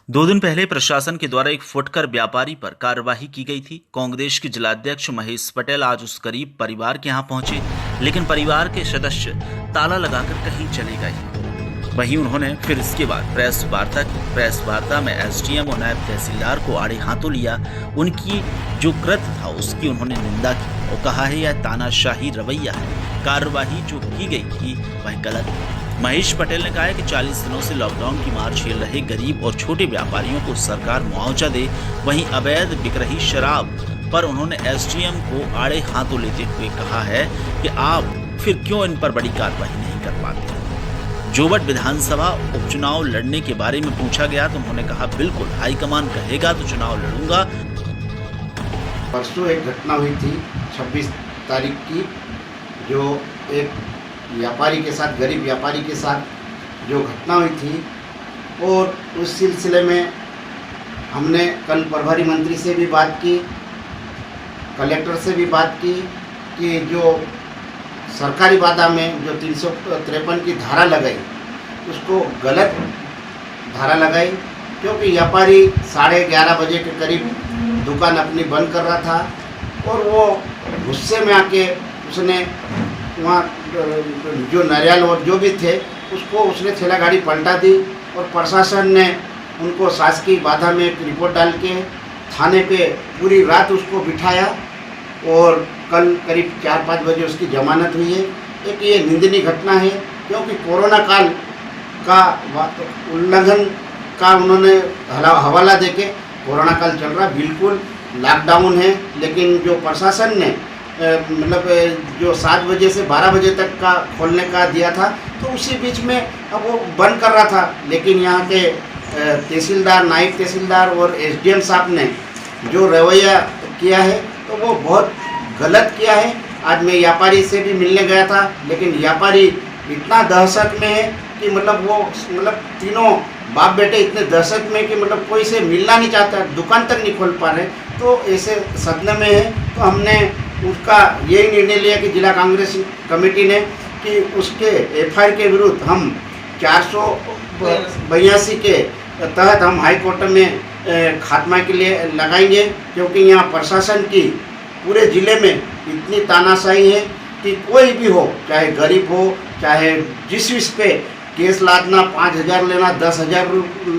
दो दिन पहले प्रशासन के द्वारा एक फुटकर व्यापारी पर कार्रवाई की गई थी। कांग्रेस के जिलाध्यक्ष महेश पटेल आज उस गरीब परिवार के यहां पहुंचे, लेकिन परिवार के सदस्य ताला लगाकर कहीं चले गए। वहीं उन्होंने फिर इसके बाद प्रेस वार्ता की। प्रेस वार्ता में एसडीएम और नायब तहसीलदार को आड़े हाथों लिया। उनकी जो कृत्य था उसकी उन्होंने निंदा की और कहा है यह तानाशाही रवैया है। कार्रवाई जो की गई थी वह गलत है। महेश पटेल ने कहा है कि 40 दिनों से लॉकडाउन की मार झेल रहे गरीब और छोटे व्यापारियों को सरकार मुआवजा दे। वहीं अवैध बिक रही शराब पर उन्होंने एसडीएम को आड़े हाथों लेते हुए कहा है कि आप फिर क्यों इन पर बड़ी कार्रवाई नहीं कर पाते। जोबट विधानसभा उपचुनाव लड़ने के बारे में पूछा गया तो उन्होंने कहा बिल्कुल, हाईकमान कहेगा तो चुनाव लड़ूंगा। परसों एक घटना हुई थी 26 तारीख की, जो एक व्यापारी के साथ, गरीब व्यापारी के साथ जो घटना हुई थी, और उस सिलसिले में हमने कल प्रभारी मंत्री से भी बात की, कलेक्टर से भी बात की कि जो सरकारी वादा में जो 353 की धारा लगाई उसको गलत धारा लगाई, क्योंकि व्यापारी 11:30 बजे के करीब दुकान अपनी बंद कर रहा था और वो गुस्से में आके उसने वहाँ जो नारियल और जो भी थे उसने ठेला गाड़ी पलटा दी और प्रशासन ने उनको शासकीय बाधा में एक रिपोर्ट डाल के थाने पे पूरी रात उसको बिठाया और कल करीब 4-5 बजे उसकी जमानत हुई है। एक ये निंदनीय घटना है, क्योंकि कोरोना काल का उल्लंघन का उन्होंने हवाला देके, कोरोना काल चल रहा, बिल्कुल लॉकडाउन है, लेकिन जो प्रशासन ने मतलब जो 7 बजे से 12 बजे तक का खोलने का दिया था तो उसी बीच में अब वो बंद कर रहा था। लेकिन यहाँ के तहसीलदार, नायब तहसीलदार और एसडीएम साहब ने जो रवैया किया है तो वो बहुत गलत किया है। आज मैं व्यापारी से भी मिलने गया था, लेकिन व्यापारी इतना दहशत में है कि मतलब तीनों बाप बेटे इतने दहशत में कि मतलब कोई से मिलना नहीं चाहता, दुकान तक नहीं खोल पा रहे, तो ऐसे सदमे में है। तो हमने उसका यही निर्णय लिया कि जिला कांग्रेस कमेटी ने कि उसके एफआईआर के विरुद्ध हम 482 के तहत हम हाई कोर्ट में खात्मा के लिए लगाएंगे, क्योंकि यहाँ प्रशासन की पूरे ज़िले में इतनी तानाशाही है कि कोई भी हो, चाहे गरीब हो, चाहे जिस विषय पे केस लादना, 5,000 लेना, 10,000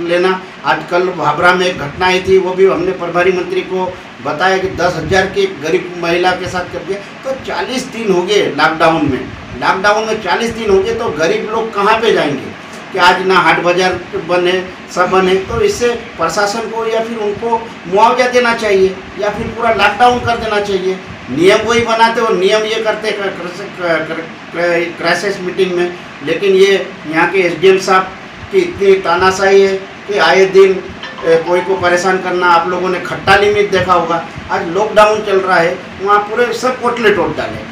लेना। आजकल भाभरा में एक घटना आई थी, वो भी हमने प्रभारी मंत्री को बताया कि 10,000 की गरीब महिला के साथ कर दिया। तो 40 दिन हो गए लॉकडाउन में 40 दिन हो गए, तो गरीब लोग कहाँ पे जाएंगे कि आज ना हाट बाजार बने, सब बने। तो इससे प्रशासन को या फिर उनको मुआवजा देना चाहिए या फिर पूरा लॉकडाउन कर देना चाहिए। नियम वही बनाते और नियम ये करते क्राइसिस मीटिंग में, लेकिन ये यहाँ के एसडीएम साहब की इतनी तानाशाही है कि आए दिन कोई को परेशान करना। आप लोगों ने खट्टा लिमिट देखा होगा, आज लॉकडाउन चल रहा है, वहाँ पूरे सब कोटले तोड़ डाले।